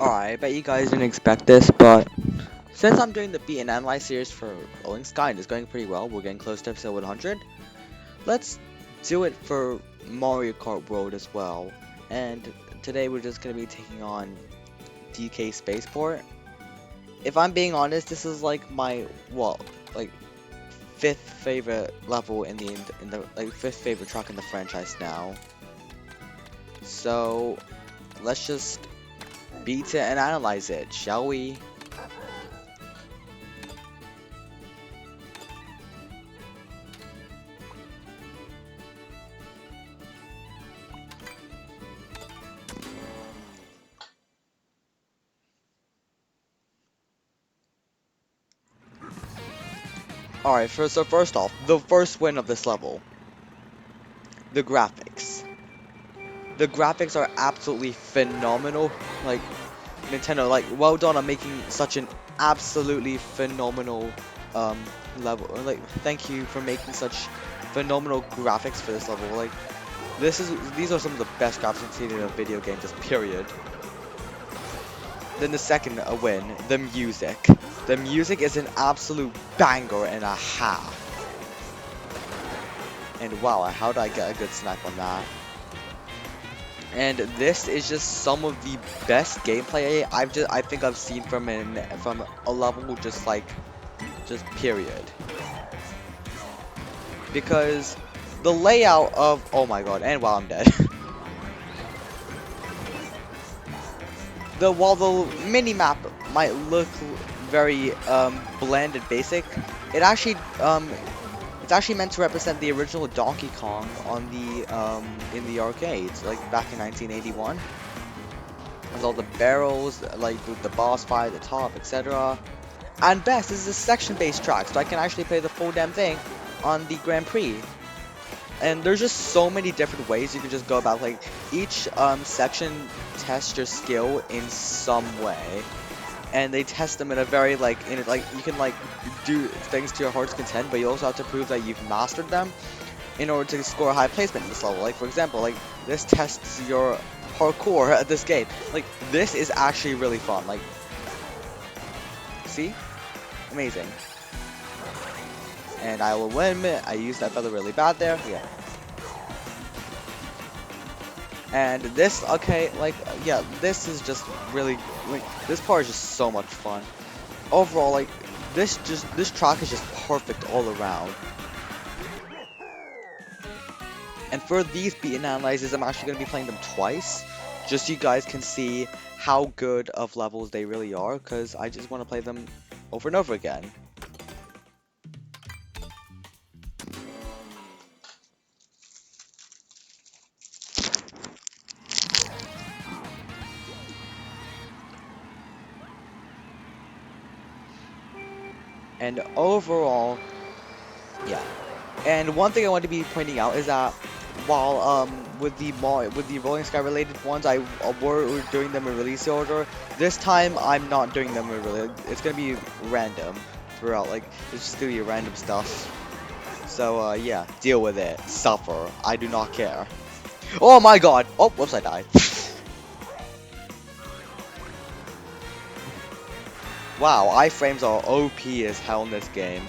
Alright, I bet you guys didn't expect this, but since I'm doing the Beat and Analyze series for Rolling Sky and it's going pretty well, we're getting close to episode 100, let's do it for Mario Kart World as well. And today we're just going to be taking on DK Spaceport. If I'm being honest, this is like my, well, like, fifth favorite level in the like, fifth favorite track in the franchise now. So, let's just beat it and analyze it, shall we? Alright, so first off, the first win of this level. The graphics. The graphics are absolutely phenomenal. Like, Nintendo, like, well done on making such an absolutely phenomenal, level. Like, thank you for making such phenomenal graphics for this level. Like, these are some of the best graphics I've seen in a video game, just period. Then the second win, the music. The music is an absolute banger and a half. And wow, how did I get a good snipe on that? And this is just some of the best gameplay I think I've seen from a level just period. Because the layout of, oh my god, and wow, I'm dead. While the mini map might look very bland and basic, it actually it's actually meant to represent the original Donkey Kong on the in the arcades, like back in 1981. There's all the barrels, like the boss fight at the top, etc. And best, this is a section-based track, so I can actually play the full damn thing on the Grand Prix. And there's just so many different ways you can just go about, like, each section tests your skill in some way. And they test them in a very, like, you can, like, do things to your heart's content, but you also have to prove that you've mastered them in order to score a high placement in this level. Like, for example, like, this tests your parkour at this game. Like, this is actually really fun. Like, see? Amazing. And I will admit, I used that feather really bad there. Yeah. And this, okay, like, yeah, this is just really, like, this part is just so much fun. Overall, like, this track is just perfect all around. And for these beat and analyzes, I'm actually going to be playing them twice, just so you guys can see how good of levels they really are, because I just want to play them over and over again. And overall, yeah. And one thing I want to be pointing out is that while with the Rolling Sky related ones, I were doing them in release order. This time I'm not doing them in release. It's gonna be random throughout. Like, it's just gonna be random stuff. So yeah, deal with it. Suffer. I do not care. Oh my god! Oh, whoops! I died. Wow, iframes are OP as hell in this game.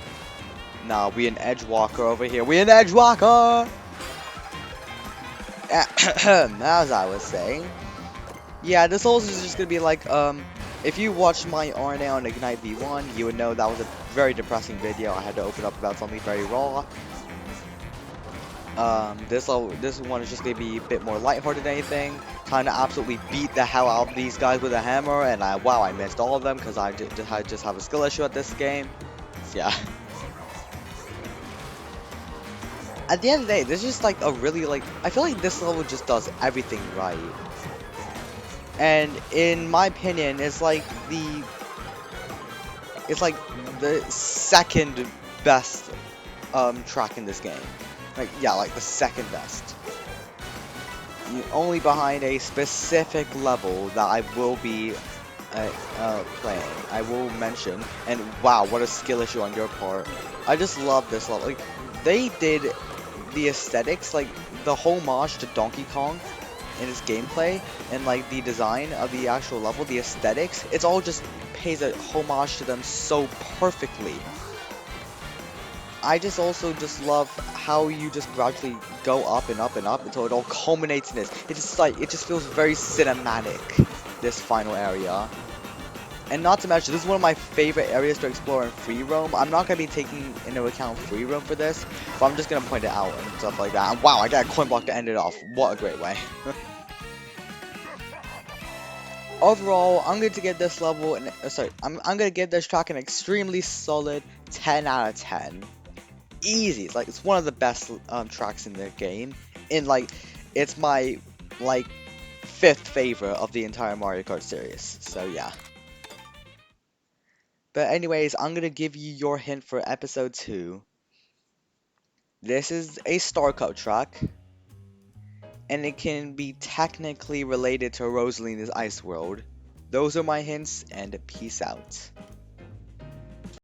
Nah, we an edge walker over here. We an edge walker. As I was saying, yeah, this also is just gonna be like, if you watched my RNA on Ignite V1, you would know that was a very depressing video. I had to open up about something very raw. This one is just gonna be a bit more lighthearted than anything. Trying to absolutely beat the hell out of these guys with a hammer, and wow, I missed all of them because I just have a skill issue at this game. So, yeah. At the end of the day, this is just like a really, like, I feel like this level just does everything right. And in my opinion, it's like the second best track in this game. Like, yeah, like the second best. Only behind a specific level that I will be playing. I will mention. And wow, what a skill issue on your part. I just love this level. Like, they did the aesthetics, like the homage to Donkey Kong in its gameplay and like the design of the actual level, the aesthetics, it's all just pays a homage to them so perfectly. I just also just love how you just gradually go up and up and up until it all culminates in this. It just feels very cinematic, this final area. And not to mention, this is one of my favorite areas to explore in free roam. I'm not going to be taking into account free roam for this, but I'm just going to point it out and stuff like that. And wow, I got a coin block to end it off. What a great way. Overall, I'm going to give this level, I'm going to give this track an extremely solid 10 out of 10. Easy. It's one of the best tracks in the game. And like, it's my like fifth favorite of the entire Mario Kart series. So yeah. But anyways, I'm gonna give you your hint for episode 2. This is a Star Cup track, and it can be technically related to Rosalina's Ice World. Those are my hints, and peace out.